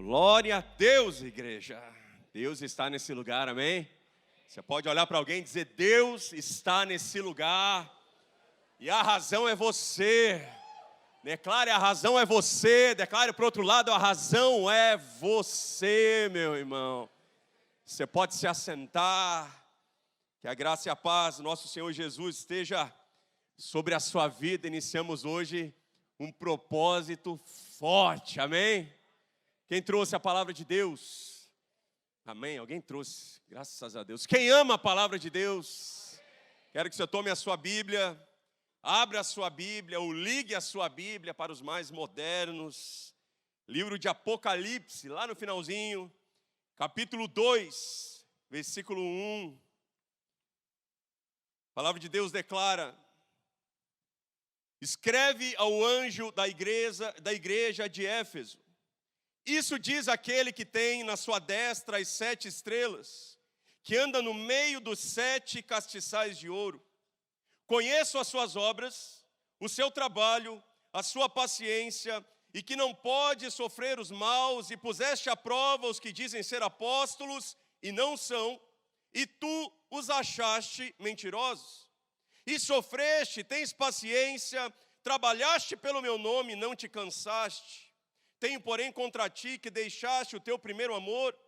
Glória a Deus, igreja. Deus está nesse lugar, amém? Você pode olhar para alguém e dizer: Deus está nesse lugar. E a razão é você. Declare: a razão é você. Declare para o outro lado: a razão é você, meu irmão. Você pode se assentar. Que a graça e a paz do nosso Senhor Jesus esteja sobre a sua vida. Iniciamos hoje um propósito forte, amém? Quem trouxe a palavra de Deus? Amém? Alguém trouxe, graças a Deus. Quem ama a palavra de Deus? Quero que você tome a sua Bíblia, abra a sua Bíblia, ou ligue a sua Bíblia para os mais modernos. Livro de Apocalipse, lá no finalzinho, capítulo 2, versículo 1. A palavra de Deus declara: escreve ao anjo da igreja de Éfeso. Isso diz aquele que tem na sua destra as 7 estrelas, que anda no meio dos 7 castiçais de ouro. Conheço as suas obras, o seu trabalho, a sua paciência, e que não pode sofrer os maus, e puseste à prova os que dizem ser apóstolos e não são, e tu os achaste mentirosos. E sofreste, tens paciência, trabalhaste pelo meu nome e não te cansaste. Tenho, porém, contra ti que deixaste o teu primeiro amor.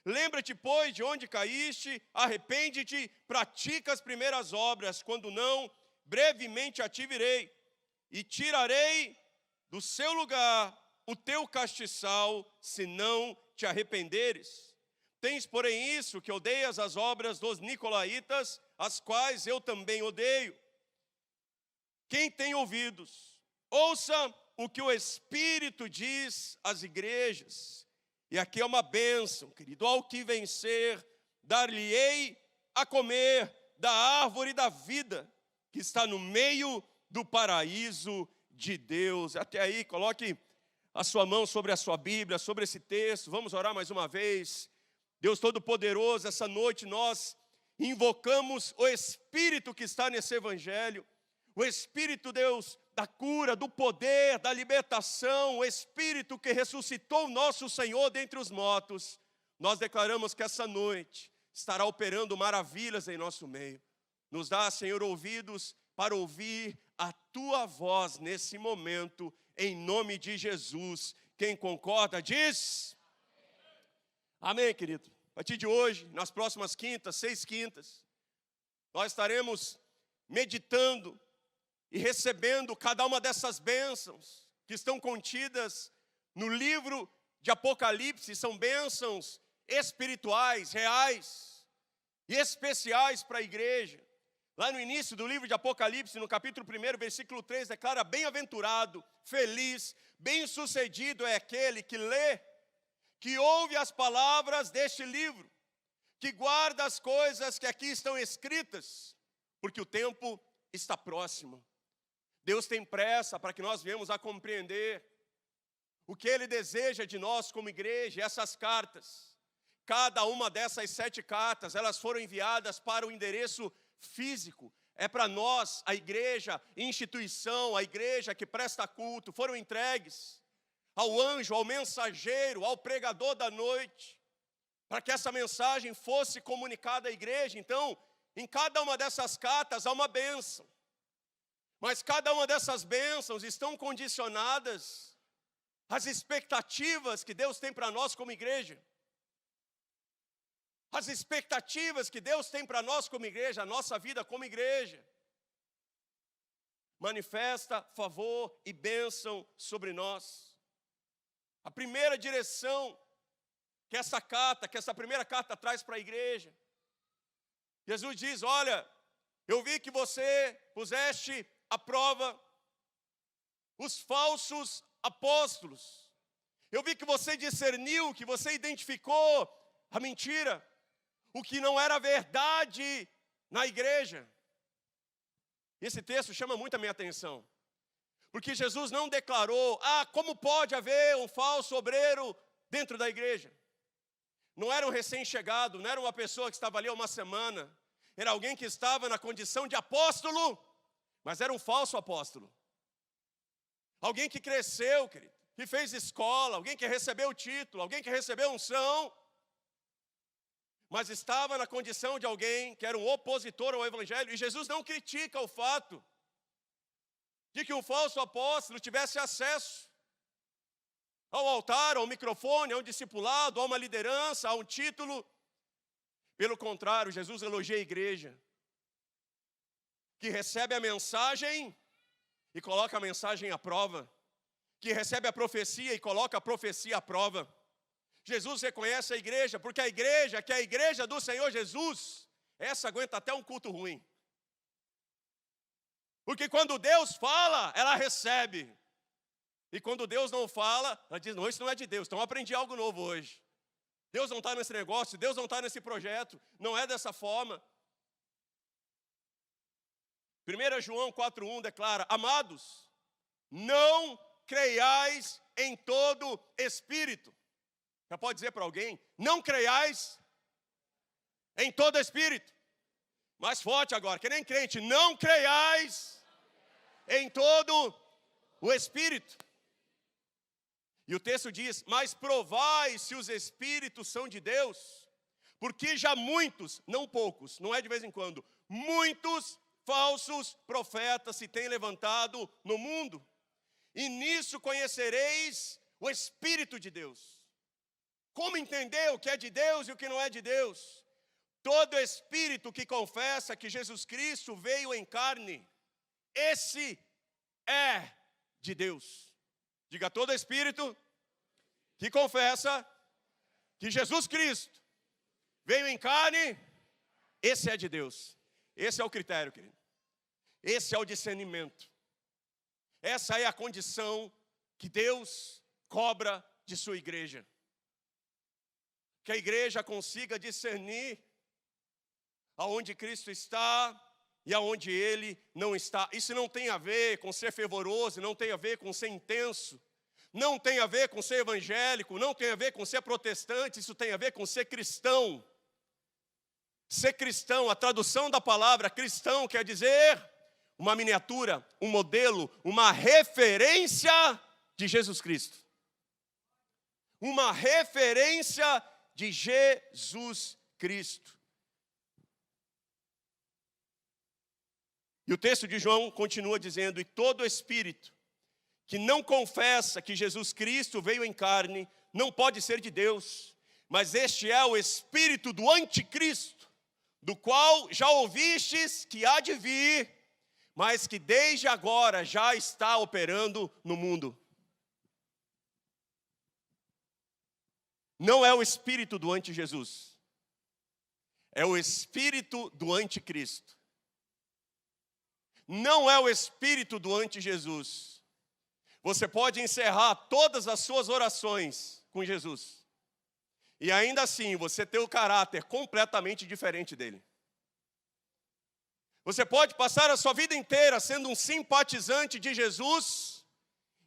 Lembra-te, pois, de onde caíste, arrepende-te, pratica as primeiras obras. Quando não, brevemente a ti virei, e tirarei do seu lugar o teu castiçal, se não te arrependeres. Tens, porém, isso, que odeias as obras dos nicolaítas, as quais eu também odeio. Quem tem ouvidos, ouça o que o Espírito diz às igrejas. E aqui é uma bênção, querido: ao que vencer, dar-lhe-ei a comer da árvore da vida, que está no meio do paraíso de Deus. Até aí, coloque a sua mão sobre a sua Bíblia, sobre esse texto. Vamos orar mais uma vez. Deus Todo-Poderoso, essa noite nós invocamos o Espírito que está nesse Evangelho. O Espírito, Deus, da cura, do poder, da libertação, o Espírito que ressuscitou o nosso Senhor dentre os mortos. Nós declaramos que essa noite estará operando maravilhas em nosso meio. Nos dá, Senhor, ouvidos para ouvir a Tua voz nesse momento, em nome de Jesus. Quem concorda, diz amém, querido. A partir de hoje, nas próximas quintas, 6 quintas, nós estaremos meditando e recebendo cada uma dessas bênçãos que estão contidas no livro de Apocalipse. São bênçãos espirituais, reais e especiais para a igreja. Lá no início do livro de Apocalipse, no capítulo 1, versículo 3, declara: bem-aventurado, feliz, bem-sucedido é aquele que lê, que ouve as palavras deste livro, que guarda as coisas que aqui estão escritas, porque o tempo está próximo. Deus tem pressa para que nós venhamos a compreender o que Ele deseja de nós como igreja. Essas cartas, cada uma dessas 7 cartas, elas foram enviadas para o endereço físico. É para nós, a igreja, instituição, a igreja que presta culto, foram entregues ao anjo, ao mensageiro, ao pregador da noite, para que essa mensagem fosse comunicada à igreja. Então, em cada uma dessas cartas há uma bênção. Mas cada uma dessas bênçãos estão condicionadas às expectativas que Deus tem para nós como igreja. As expectativas que Deus tem para nós como igreja, a nossa vida como igreja. Manifesta favor e bênção sobre nós. A primeira direção que essa primeira carta traz para a igreja. Jesus diz: olha, eu vi que você puseste à prova os falsos apóstolos. Eu vi que você discerniu, que você identificou a mentira, o que não era verdade na igreja. Esse texto chama muito a minha atenção, porque Jesus não declarou: como pode haver um falso obreiro dentro da igreja? Não era um recém-chegado, não era uma pessoa que estava ali há uma semana, era alguém que estava na condição de apóstolo, mas era um falso apóstolo. Alguém que cresceu, querido, que fez escola, alguém que recebeu o título, alguém que recebeu unção, mas estava na condição de alguém que era um opositor ao evangelho. E Jesus não critica o fato de que um falso apóstolo tivesse acesso ao altar, ao microfone, a um discipulado, a uma liderança, a um título. Pelo contrário, Jesus elogia a igreja, que recebe a mensagem e coloca a mensagem à prova, que recebe a profecia e coloca a profecia à prova. Jesus reconhece a igreja, porque a igreja, que é a igreja do Senhor Jesus, essa aguenta até um culto ruim. Porque quando Deus fala, ela recebe. E quando Deus não fala, ela diz, não, isso não é de Deus, então eu aprendi algo novo hoje. Deus não está nesse negócio, Deus não está nesse projeto, não é dessa forma. 1 João 4,1 declara, amados, não creiais em todo espírito. Já pode dizer para alguém, não creiais em todo espírito. Mais forte agora, que nem crente, não creiais em todo o espírito. E o texto diz, mas provai se os espíritos são de Deus, porque já muitos, não poucos, não é de vez em quando, muitos falsos profetas se têm levantado no mundo. E nisso conhecereis o Espírito de Deus. Como entender o que é de Deus e o que não é de Deus? Todo espírito que confessa que Jesus Cristo veio em carne, esse é de Deus. Diga, todo espírito que confessa que Jesus Cristo veio em carne, esse é de Deus. Esse é o critério, querido. Esse é o discernimento. Essa é a condição que Deus cobra de sua igreja. Que a igreja consiga discernir aonde Cristo está e aonde Ele não está. Isso não tem a ver com ser fervoroso, não tem a ver com ser intenso, não tem a ver com ser evangélico, não tem a ver com ser protestante, isso tem a ver com ser cristão. Ser cristão, a tradução da palavra cristão quer dizer uma miniatura, um modelo, uma referência de Jesus Cristo. Uma referência de Jesus Cristo. E o texto de João continua dizendo, e todo espírito que não confessa que Jesus Cristo veio em carne, não pode ser de Deus, mas este é o espírito do anticristo, do qual já ouvistes que há de vir, mas que desde agora já está operando no mundo. Não é o espírito do anti-Jesus, é o espírito do anticristo. Não é o espírito do anti-Jesus. Você pode encerrar todas as suas orações com Jesus, e ainda assim você ter o caráter completamente diferente dele. Você pode passar a sua vida inteira sendo um simpatizante de Jesus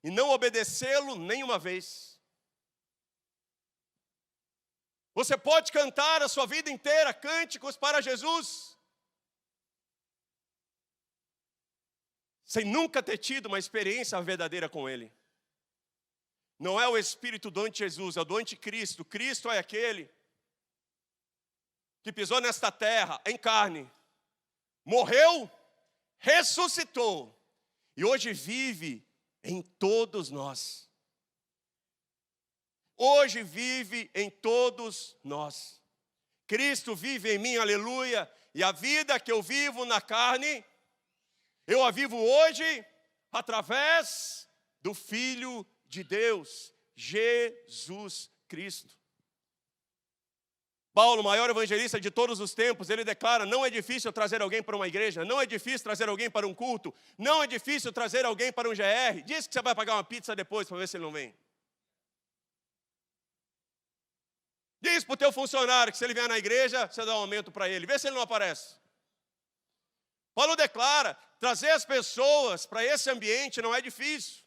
e não obedecê-lo nenhuma vez. Você pode cantar a sua vida inteira cânticos para Jesus, sem nunca ter tido uma experiência verdadeira com Ele. Não é o espírito do anti-Jesus, é o do anticristo. Cristo é aquele que pisou nesta terra em carne, morreu, ressuscitou e hoje vive em todos nós. Hoje vive em todos nós. Cristo vive em mim, aleluia, e a vida que eu vivo na carne, eu a vivo hoje através do Filho de Deus, Jesus Cristo. Paulo, o maior evangelista de todos os tempos, ele declara, não é difícil trazer alguém para uma igreja, não é difícil trazer alguém para um culto, não é difícil trazer alguém para um GR. Diz que você vai pagar uma pizza depois para ver se ele não vem. Diz para o teu funcionário que se ele vier na igreja, você dá um aumento para ele, vê se ele não aparece. Paulo declara, trazer as pessoas para esse ambiente não é difícil.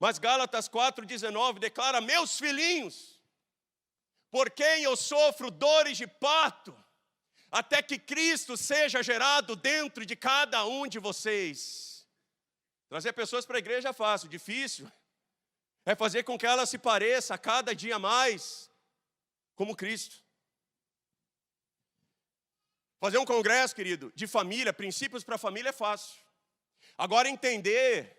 Mas Gálatas 4,19 declara, meus filhinhos, por quem eu sofro dores de parto, até que Cristo seja gerado dentro de cada um de vocês. Trazer pessoas para a igreja é fácil, difícil é fazer com que ela se pareça a cada dia mais como Cristo. Fazer um congresso, querido, de família, princípios para a família é fácil. Agora entender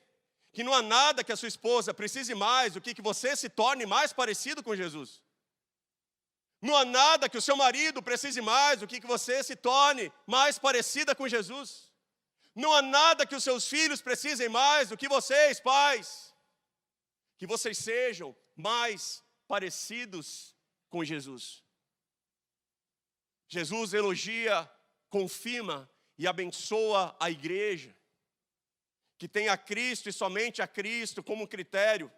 que não há nada que a sua esposa precise mais do que você se torne mais parecido com Jesus. Não há nada que o seu marido precise mais do que você se torne mais parecida com Jesus. Não há nada que os seus filhos precisem mais do que vocês, pais. Que vocês sejam mais parecidos com Jesus. Jesus elogia, confirma e abençoa a igreja, que tem a Cristo e somente a Cristo como critério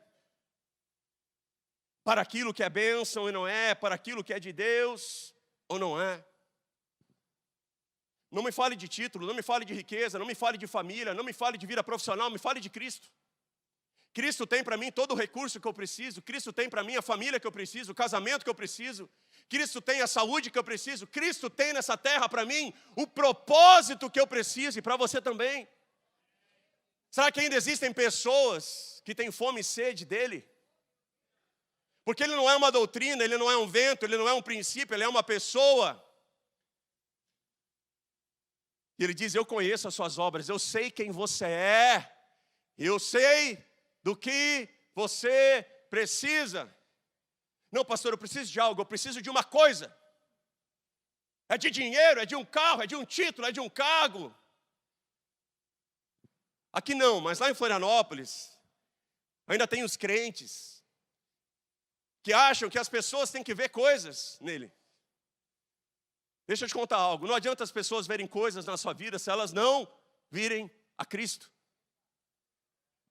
para aquilo que é bênção e não é, para aquilo que é de Deus ou não é. Não me fale de título, não me fale de riqueza, não me fale de família, não me fale de vida profissional, me fale de Cristo. Cristo tem para mim todo o recurso que eu preciso, Cristo tem para mim a família que eu preciso, o casamento que eu preciso, Cristo tem a saúde que eu preciso, Cristo tem nessa terra para mim o propósito que eu preciso e para você também. Será que ainda existem pessoas que têm fome e sede dele? Porque ele não é uma doutrina, ele não é um vento, ele não é um princípio, ele é uma pessoa. E ele diz, eu conheço as suas obras, eu sei quem você é, eu sei do que você precisa. Não, pastor, eu preciso de algo, eu preciso de uma coisa. É de dinheiro, é de um carro, é de um título, é de um cargo. Aqui não, mas lá em Florianópolis, ainda tem os crentes que acham que as pessoas têm que ver coisas nele. Deixa eu te contar algo, não adianta as pessoas verem coisas na sua vida se elas não virem a Cristo.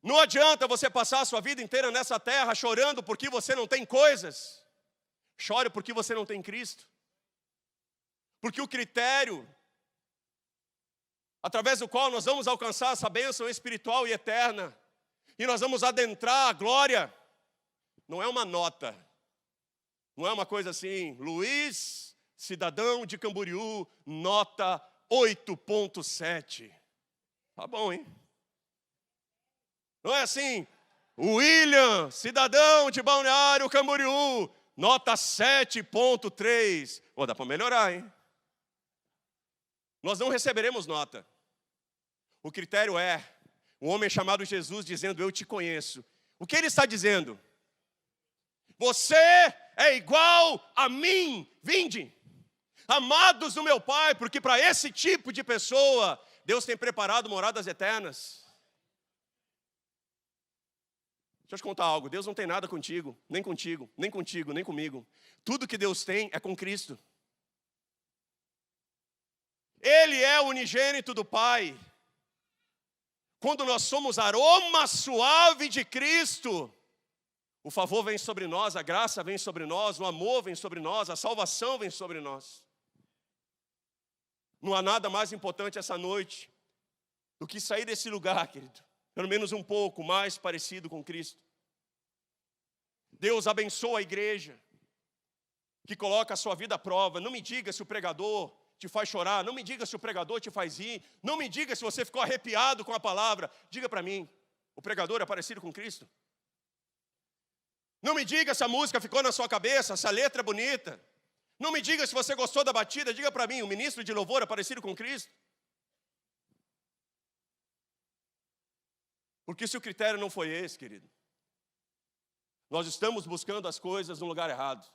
Não adianta você passar a sua vida inteira nessa terra chorando porque você não tem coisas. Chore porque você não tem Cristo. Porque o critério através do qual nós vamos alcançar essa bênção espiritual e eterna, e nós vamos adentrar a glória, não é uma nota, não é uma coisa assim, Luiz, cidadão de Camboriú, nota 8.7. Tá bom, hein? Não é assim, William, cidadão de Balneário Camboriú, nota 7.3. Pô, dá para melhorar, hein? Nós não receberemos nota. O critério é um homem chamado Jesus dizendo, eu te conheço. O que ele está dizendo? Você é igual a mim, vinde, amados do meu Pai, porque para esse tipo de pessoa, Deus tem preparado moradas eternas. Deixa eu te contar algo, Deus não tem nada contigo, nem contigo, nem contigo, nem comigo. Tudo que Deus tem é com Cristo. Ele é o unigênito do Pai. Quando nós somos aroma suave de Cristo, o favor vem sobre nós, a graça vem sobre nós, o amor vem sobre nós, a salvação vem sobre nós. Não há nada mais importante essa noite do que sair desse lugar, querido, pelo menos um pouco mais parecido com Cristo. Deus abençoa a igreja que coloca a sua vida à prova. Não me diga se o pregador te faz chorar, não me diga se o pregador te faz rir, não me diga se você ficou arrepiado com a palavra. Diga para mim, o pregador é parecido com Cristo? Não me diga se a música ficou na sua cabeça, se a letra é bonita. Não me diga se você gostou da batida, diga para mim, o ministro de louvor é parecido com Cristo? Porque se o critério não foi esse, querido, nós estamos buscando as coisas no lugar errado.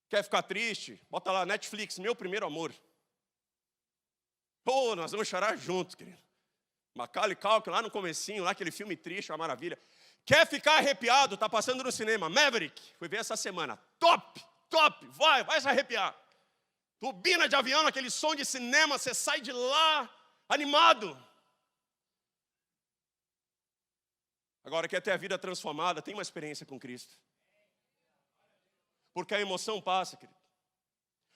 Quer ficar triste? Bota lá, Netflix, Meu Primeiro Amor. Pô, nós vamos chorar juntos, querido. Macaulay Culkin, lá no comecinho, lá aquele filme triste, uma maravilha. Quer ficar arrepiado? Tá passando no cinema, Maverick. Fui ver essa semana. Top, top, vai se arrepiar. Turbina de avião, aquele som de cinema, você sai de lá animado. Agora, quer ter a vida transformada, tem uma experiência com Cristo. Porque a emoção passa, querido.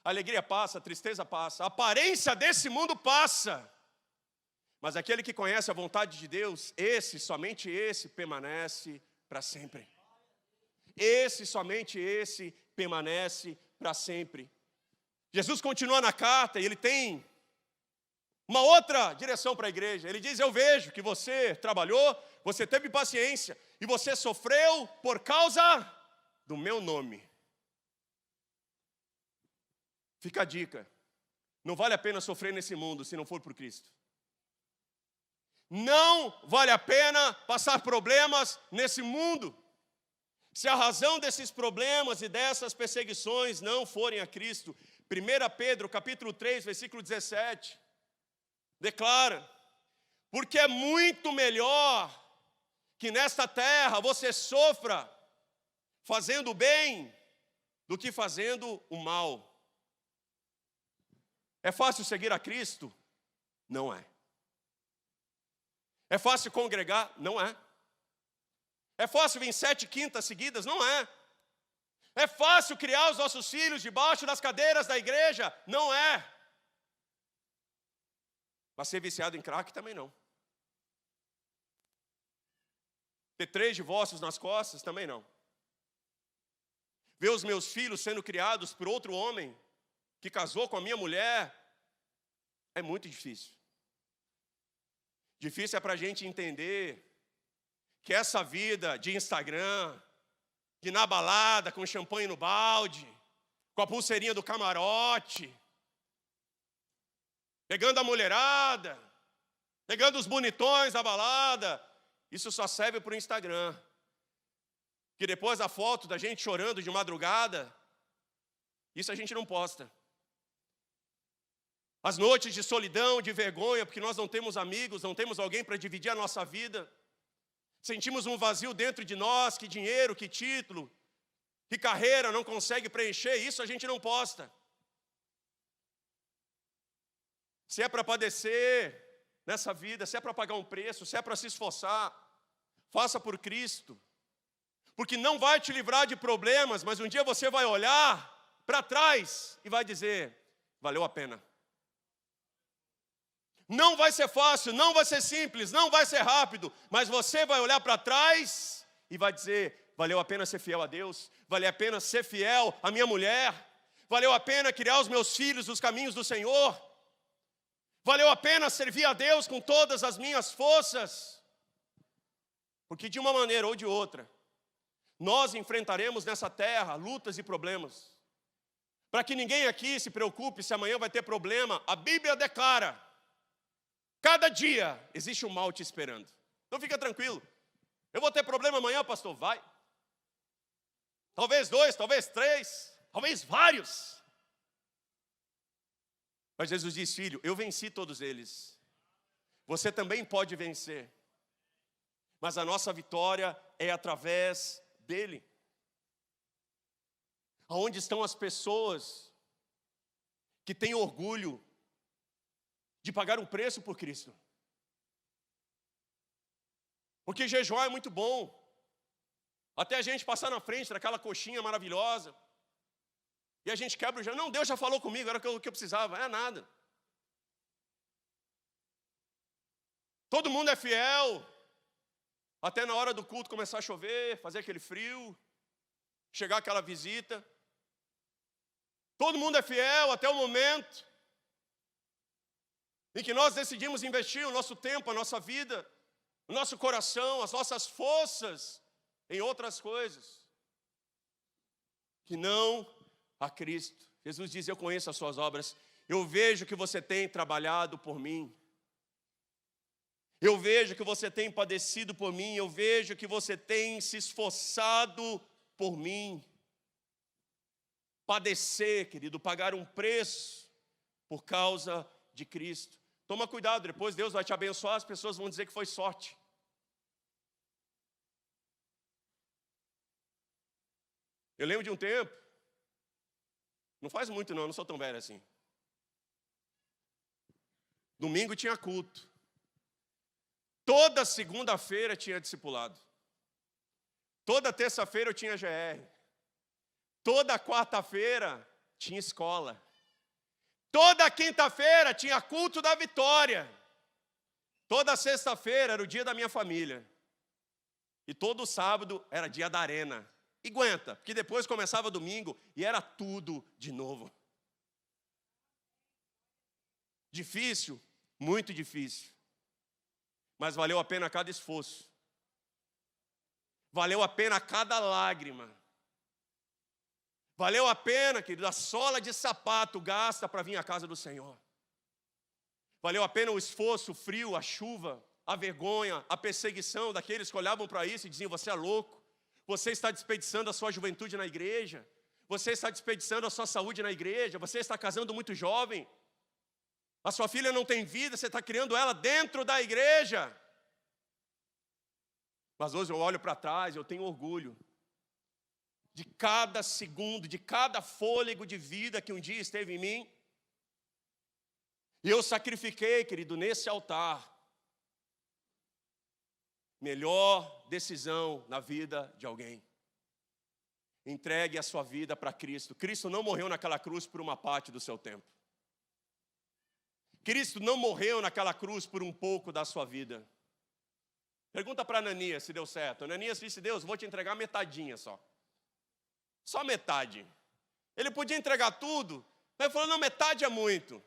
A alegria passa, a tristeza passa. A aparência desse mundo passa. Mas aquele que conhece a vontade de Deus, somente esse, permanece para sempre. Somente esse, permanece para sempre. Jesus continua na carta e ele tem uma outra direção para a igreja. Ele diz: eu vejo que você trabalhou, você teve paciência e você sofreu por causa do meu nome. Fica a dica: não vale a pena sofrer nesse mundo se não for por Cristo. Não vale a pena passar problemas nesse mundo se a razão desses problemas e dessas perseguições não forem a Cristo. 1 Pedro, capítulo 3, versículo 17, declara: porque é muito melhor que nesta terra você sofra fazendo o bem do que fazendo o mal. É fácil seguir a Cristo? Não é. É fácil congregar? Não é. É fácil vir 7 quintas seguidas? Não é. É fácil criar os nossos filhos debaixo das cadeiras da igreja? Não é. Mas ser viciado em crack também não. Ter 3 divórcios nas costas? Também não. Ver os meus filhos sendo criados por outro homem que casou com a minha mulher? É muito difícil. Difícil é para a gente entender que essa vida de Instagram, de ir na balada com champanhe no balde, com a pulseirinha do camarote, pegando a mulherada, pegando os bonitões da balada, isso só serve para o Instagram. Que depois a foto da gente chorando de madrugada, isso a gente não posta. As noites de solidão, de vergonha, porque nós não temos amigos, não temos alguém para dividir a nossa vida. Sentimos um vazio dentro de nós, que dinheiro, que título, que carreira não consegue preencher, isso a gente não posta. Se é para padecer nessa vida, se é para pagar um preço, se é para se esforçar, faça por Cristo. Porque não vai te livrar de problemas, mas um dia você vai olhar para trás e vai dizer: valeu a pena. Não vai ser fácil, não vai ser simples, não vai ser rápido, mas você vai olhar para trás e vai dizer: valeu a pena ser fiel a Deus, valeu a pena ser fiel à minha mulher, valeu a pena criar os meus filhos nos caminhos do Senhor, valeu a pena servir a Deus com todas as minhas forças. Porque de uma maneira ou de outra, nós enfrentaremos nessa terra lutas e problemas. Para que ninguém aqui se preocupe se amanhã vai ter problema, a Bíblia declara: cada dia existe um mal te esperando. Então fica tranquilo. Eu vou ter problema amanhã, pastor? Vai. Talvez 2, talvez 3, talvez vários. Mas Jesus diz: filho, eu venci todos eles. Você também pode vencer. Mas a nossa vitória é através dele. Aonde estão as pessoas que têm orgulho de pagar um preço por Cristo? Porque jejuar é muito bom. Até a gente passar na frente daquela coxinha maravilhosa e a gente quebra o jejum. Não, Deus já falou comigo, era o que eu precisava. É nada. Todo mundo é fiel até na hora do culto começar a chover, fazer aquele frio, chegar aquela visita. Todo mundo é fiel até o momento em que nós decidimos investir o nosso tempo, a nossa vida, o nosso coração, as nossas forças em outras coisas que não a Cristo. Jesus diz: eu conheço as suas obras, eu vejo que você tem trabalhado por mim, eu vejo que você tem padecido por mim, eu vejo que você tem se esforçado por mim. Padecer, querido, pagar um preço por causa de Cristo. Toma cuidado, depois Deus vai te abençoar, as pessoas vão dizer que foi sorte. Eu lembro de um tempo, não faz muito não sou tão velho assim. Domingo tinha culto. Toda segunda-feira tinha discipulado. Toda terça-feira eu tinha GR. Toda quarta-feira tinha escola. Toda quinta-feira tinha culto da vitória. Toda sexta-feira era o dia da minha família. E todo sábado era dia da arena. E aguenta, porque depois começava domingo e era tudo de novo. Difícil? muito difícil. Mas valeu a pena cada esforço. Valeu a pena cada lágrima. Valeu a pena, querido, a sola de sapato gasta para vir à casa do Senhor. Valeu a pena o esforço, o frio, a chuva, a vergonha, a perseguição daqueles que olhavam para isso e diziam: você é louco, você está desperdiçando a sua juventude na igreja, você está desperdiçando a sua saúde na igreja, você está casando muito jovem, a sua filha não tem vida, você está criando ela dentro da igreja. Mas hoje eu olho para trás, eu tenho orgulho de cada segundo, de cada fôlego de vida que um dia esteve em mim. E eu sacrifiquei, querido, nesse altar, melhor decisão na vida de alguém. Entregue a sua vida para Cristo. Cristo não morreu naquela cruz por uma parte do seu tempo. Cristo não morreu naquela cruz por um pouco da sua vida. Pergunta para Ananias se deu certo. Ananias disse: Deus, vou te entregar metadinha só. Só metade. Ele podia entregar tudo, mas ele falou: não, metade é muito.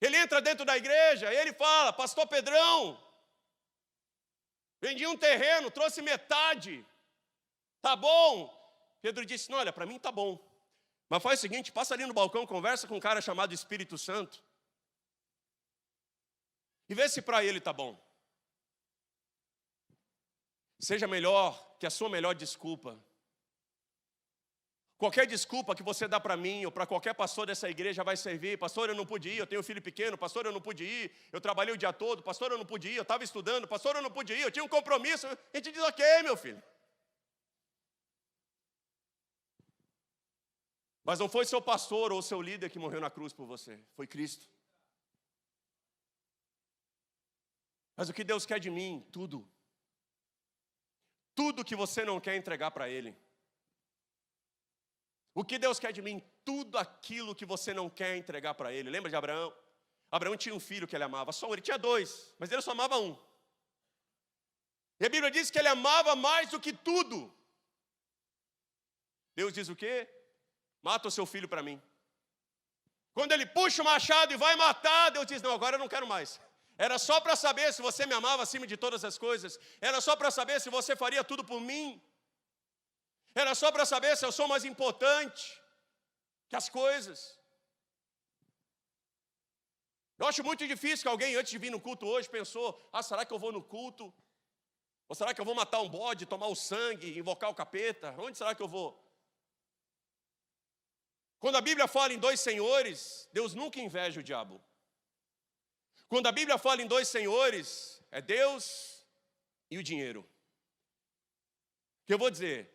Ele entra dentro da igreja e ele fala: pastor Pedrão, vendi um terreno, trouxe metade. Tá bom? Pedro disse: não, olha, para mim tá bom. Mas faz o seguinte, passa ali no balcão, conversa com um cara chamado Espírito Santo e vê se para ele tá bom. Seja melhor que a sua melhor desculpa. Qualquer desculpa que você dá para mim ou para qualquer pastor dessa igreja vai servir. Pastor, eu não pude ir, eu tenho um filho pequeno. Pastor, eu não pude ir, eu trabalhei o dia todo. Pastor, eu não pude ir, eu estava estudando. Pastor, eu não pude ir, eu tinha um compromisso. A gente diz: ok, meu filho. Mas não foi seu pastor ou seu líder que morreu na cruz por você, foi Cristo. Mas o que Deus quer de mim? Tudo. Tudo que você não quer entregar para Ele. O que Deus quer de mim? Tudo aquilo que você não quer entregar para Ele. Lembra de Abraão? Abraão tinha um filho que ele amava, só um. Ele tinha dois, mas ele só amava um. E a Bíblia diz que ele amava mais do que tudo. Deus diz o quê? Mata o seu filho para mim. Quando ele puxa o machado e vai matar, Deus diz: não, agora eu não quero mais. Era só para saber se você me amava acima de todas as coisas. Era só para saber se você faria tudo por mim. Era só para saber se eu sou mais importante que as coisas. Eu acho muito difícil que alguém, antes de vir no culto hoje, pensou: ah, será que eu vou no culto? Ou será que eu vou matar um bode, tomar o sangue, invocar o capeta? Onde será que eu vou? Quando a Bíblia fala em dois senhores, Deus nunca inveja o diabo. Quando a Bíblia fala em dois senhores, é Deus e o dinheiro. Que eu vou dizer,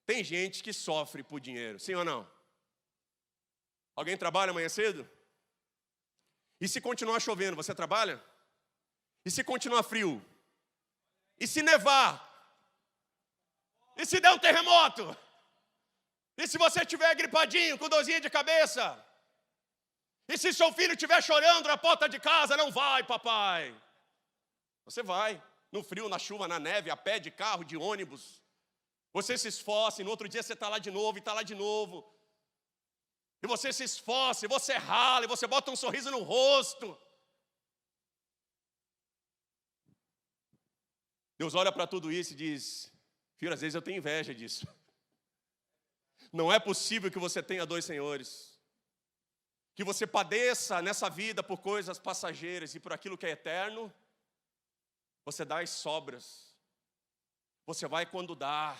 tem gente que sofre por dinheiro, sim ou não? Alguém trabalha amanhã cedo? E se continuar chovendo, você trabalha? E se continuar frio? E se nevar? E se der um terremoto? E se você estiver gripadinho, com dorzinha de cabeça? E se seu filho estiver chorando na porta de casa? Não vai, papai. Você vai, no frio, na chuva, na neve, a pé, de carro, de ônibus. Você se esforça e no outro dia você está lá de novo e está lá de novo. E você se esforça, e você rala, e você bota um sorriso no rosto. Deus olha para tudo isso e diz: filho, às vezes eu tenho inveja disso. Não é possível que você tenha dois senhores. Que você padeça nessa vida por coisas passageiras e por aquilo que é eterno. Você dá as sobras. Você vai quando dá.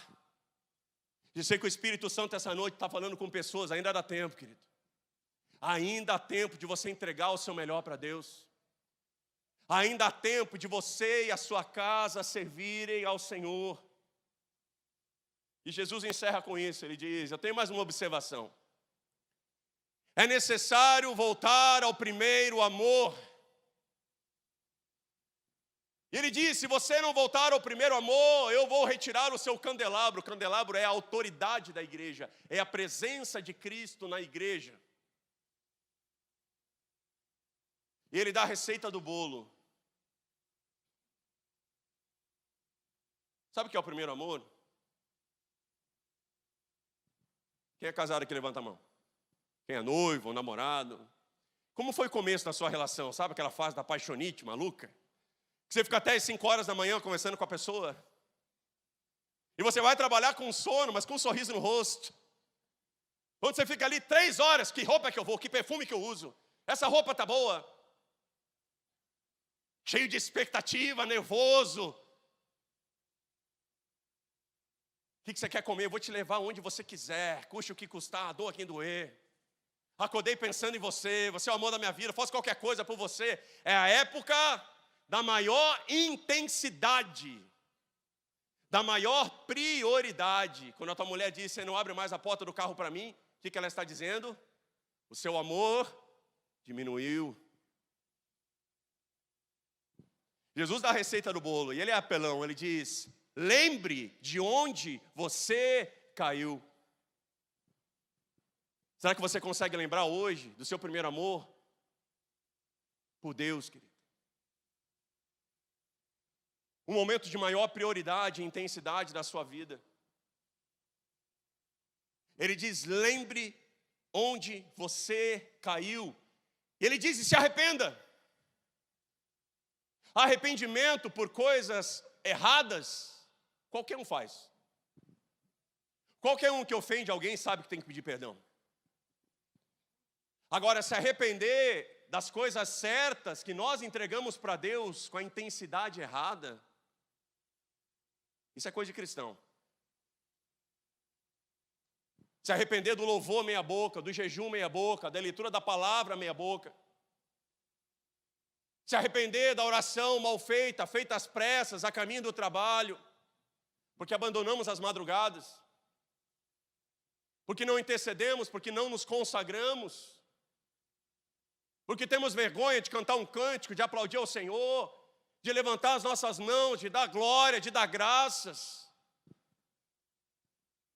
Eu sei que o Espírito Santo essa noite está falando com pessoas. Ainda dá tempo, querido. Ainda há tempo de você entregar o seu melhor para Deus. Ainda há tempo de você e a sua casa servirem ao Senhor. E Jesus encerra com isso. Ele diz: eu tenho mais uma observação. É necessário voltar ao primeiro amor. E ele diz: se você não voltar ao primeiro amor, eu vou retirar o seu candelabro. O candelabro é a autoridade da igreja, é a presença de Cristo na igreja. E ele dá a receita do bolo. Sabe o que é o primeiro amor? Quem é casado aqui, levanta a mão. Quem é noivo ou namorado? Como foi o começo da sua relação? Sabe aquela fase da paixonite maluca? Que você fica até as 5 horas da manhã conversando com a pessoa. E você vai trabalhar com sono, mas com um sorriso no rosto. Quando você fica ali 3 horas, que roupa que eu vou, que perfume que eu uso? Essa roupa tá boa? Cheio de expectativa, nervoso. O que você quer comer? Eu vou te levar onde você quiser, custe o que custar, doa quem doer. Acordei pensando em você, você é o amor da minha vida, faço qualquer coisa por você. É a época da maior intensidade, da maior prioridade. Quando a tua mulher diz, você não abre mais a porta do carro para mim, o que ela está dizendo? O seu amor diminuiu. Jesus dá a receita do bolo, e ele é apelão, ele diz, lembre de onde você caiu. Será que você consegue lembrar hoje do seu primeiro amor? Por Deus, querido. Um momento de maior prioridade e intensidade da sua vida. Ele diz, lembre onde você caiu. Ele diz, e se arrependa. Arrependimento por coisas erradas, qualquer um faz. Qualquer um que ofende alguém sabe que tem que pedir perdão. Agora, se arrepender das coisas certas que nós entregamos para Deus com a intensidade errada, isso é coisa de cristão. Se arrepender do louvor meia boca, do jejum meia boca, da leitura da palavra meia boca. Se arrepender da oração mal feita, feita às pressas, a caminho do trabalho, porque abandonamos as madrugadas, porque não intercedemos, porque não nos consagramos, porque temos vergonha de cantar um cântico, de aplaudir ao Senhor, de levantar as nossas mãos, de dar glória, de dar graças.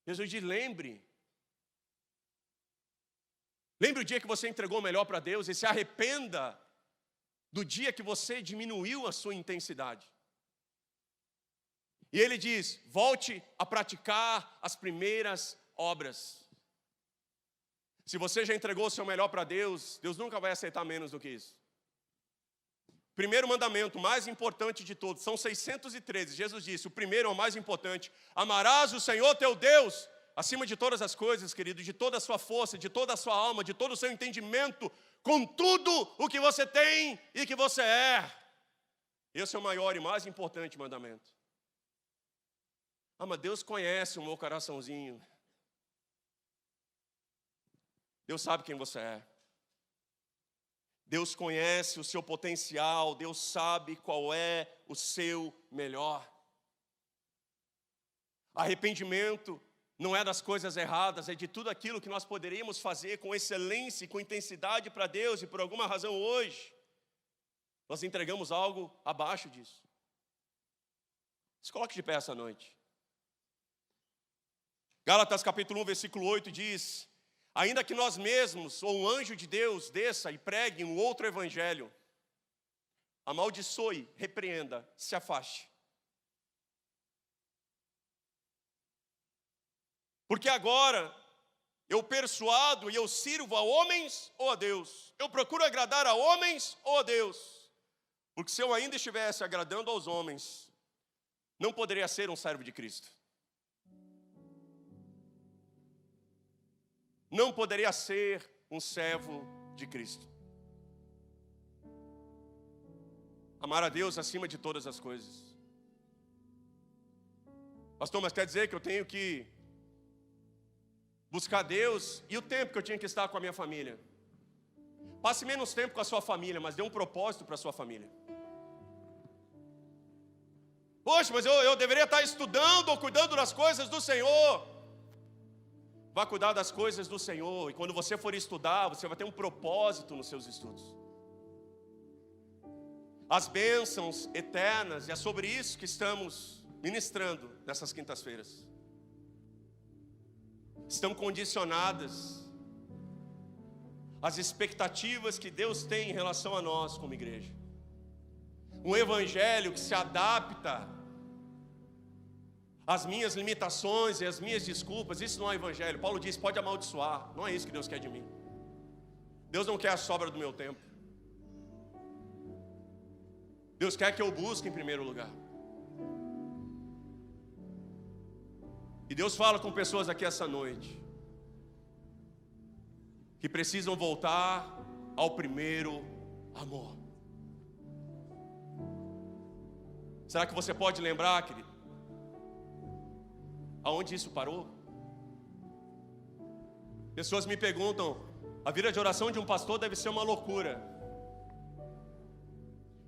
Jesus diz, lembre o dia que você entregou melhor para Deus e se arrependa do dia que você diminuiu a sua intensidade. E ele diz, volte a praticar as primeiras obras. Se você já entregou o seu melhor para Deus, Deus nunca vai aceitar menos do que isso. Primeiro mandamento, mais importante de todos, são 613. Jesus disse, o primeiro é o mais importante. Amarás o Senhor teu Deus, acima de todas as coisas, querido, de toda a sua força, de toda a sua alma, de todo o seu entendimento, com tudo o que você tem e que você é. Esse é o maior e mais importante mandamento. Ah, mas Deus conhece o meu coraçãozinho. Deus sabe quem você é. Deus conhece o seu potencial. Deus sabe qual é o seu melhor. Arrependimento não é das coisas erradas, é de tudo aquilo que nós poderíamos fazer com excelência e com intensidade para Deus, e por alguma razão hoje, nós entregamos algo abaixo disso. Se coloque de pé essa noite. Gálatas capítulo 1, versículo 8 diz, ainda que nós mesmos, ou um anjo de Deus, desça e pregue um outro evangelho, amaldiçoe, repreenda, se afaste. Porque agora eu persuado e eu sirvo a homens ou a Deus? Eu procuro agradar a homens ou a Deus? Porque se eu ainda estivesse agradando aos homens, não poderia ser um servo de Cristo. Não poderia ser um servo de Cristo. Amar a Deus acima de todas as coisas. Pastor, mas quer dizer que eu tenho que buscar Deus e o tempo que eu tinha que estar com a minha família? Passe menos tempo com a sua família, mas dê um propósito para a sua família. Poxa, mas eu deveria estar estudando ou cuidando das coisas do Senhor. Vá cuidar das coisas do Senhor. E quando você for estudar, você vai ter um propósito nos seus estudos. As bênçãos eternas, e é sobre isso que estamos ministrando nessas quintas-feiras. Estão condicionadas às expectativas que Deus tem em relação a nós como igreja. Um evangelho que se adapta às minhas limitações e às minhas desculpas. Isso não é evangelho. Paulo diz, pode amaldiçoar. Não é isso que Deus quer de mim. Deus não quer a sobra do meu tempo. Deus quer que eu busque em primeiro lugar. E Deus fala com pessoas aqui essa noite que precisam voltar ao primeiro amor. Será que você pode lembrar, querido, aonde isso parou? Pessoas me perguntam, a vida de oração de um pastor deve ser uma loucura.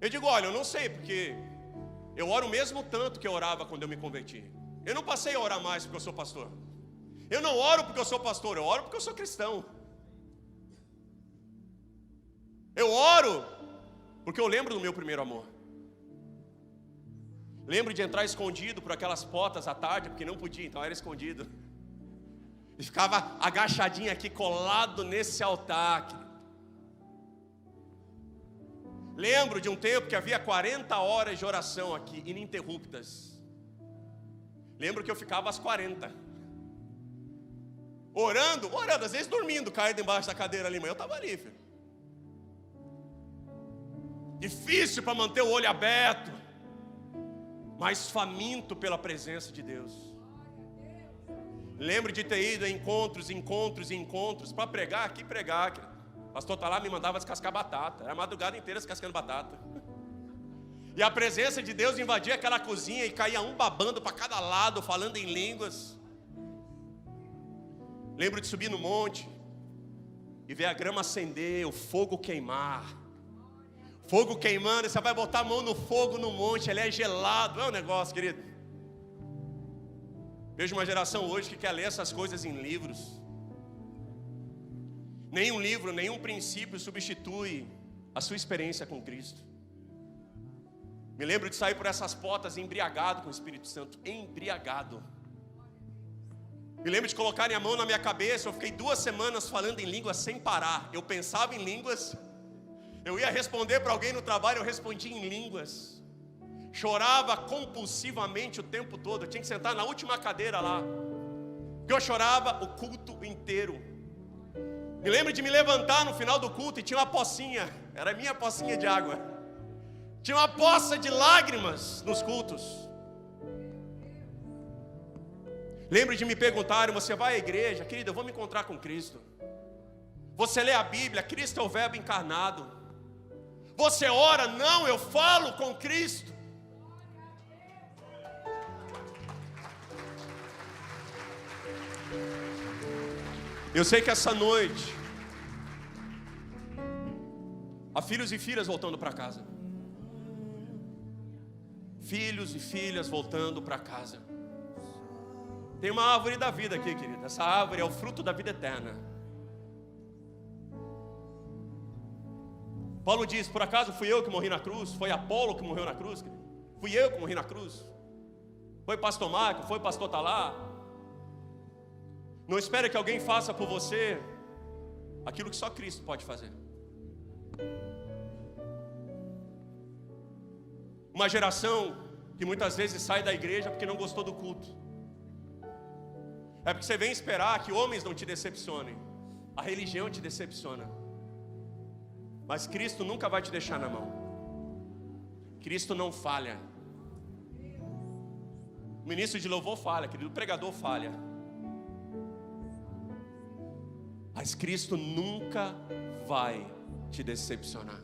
Eu digo, olha, eu não sei, porque eu oro o mesmo tanto que eu orava quando eu me converti. Eu não passei a orar mais porque eu sou pastor. Eu não oro porque eu sou pastor, eu oro porque eu sou cristão. Eu oro porque eu lembro do meu primeiro amor. Lembro de entrar escondido por aquelas portas à tarde, porque não podia, então era escondido. E ficava agachadinho aqui, colado nesse altar. Lembro de um tempo que havia 40 horas de oração aqui, ininterruptas. Lembro que eu ficava às 40. Orando, às vezes dormindo, caído embaixo da cadeira ali, mas eu estava ali, filho. Difícil para manter o olho aberto, mas faminto pela presença de Deus. Lembro de ter ido a encontros para pregar aqui, O pastor tá lá, me mandava descascar batata. Era a madrugada inteira descascando batata. E a presença de Deus invadia aquela cozinha e caía um babando para cada lado, falando em línguas. Lembro de subir no monte e ver a grama acender, o fogo queimar. Fogo queimando, você vai botar a mão no fogo no monte, ele é gelado. É um negócio, querido. Vejo uma geração hoje que quer ler essas coisas em livros. Nenhum livro, nenhum princípio substitui a sua experiência com Cristo. Me lembro de sair por essas portas embriagado com o Espírito Santo. Embriagado. Me lembro de colocarem a mão na minha cabeça. Eu fiquei 2 semanas falando em línguas sem parar. Eu pensava em línguas. Eu ia responder para alguém no trabalho, eu respondia em línguas. Chorava compulsivamente o tempo todo. Eu tinha que sentar na última cadeira lá, porque eu chorava o culto inteiro. Me lembro de me levantar no final do culto e tinha uma pocinha. Era a minha pocinha de água. Tinha uma poça de lágrimas nos cultos. Lembro de me perguntarem, você vai à igreja? Querida, eu vou me encontrar com Cristo. Você lê a Bíblia? Cristo é o verbo encarnado. Você ora? Não, eu falo com Cristo. Eu sei que essa noite há filhos e filhas voltando para casa. Filhos e filhas voltando para casa. Tem uma árvore da vida aqui, querida. Essa árvore é o fruto da vida eterna. Paulo diz, por acaso fui eu que morri na cruz? Foi Apolo que morreu na cruz? Fui eu que morri na cruz? Foi pastor Marco? Foi pastor Talá? Não espere que alguém faça por você aquilo que só Cristo pode fazer. Uma geração que muitas vezes sai da igreja porque não gostou do culto. É porque você vem esperar que homens não te decepcionem. A religião te decepciona. Mas Cristo nunca vai te deixar na mão. Cristo não falha. O ministro de louvor falha, querido, o pregador falha. Mas Cristo nunca vai te decepcionar.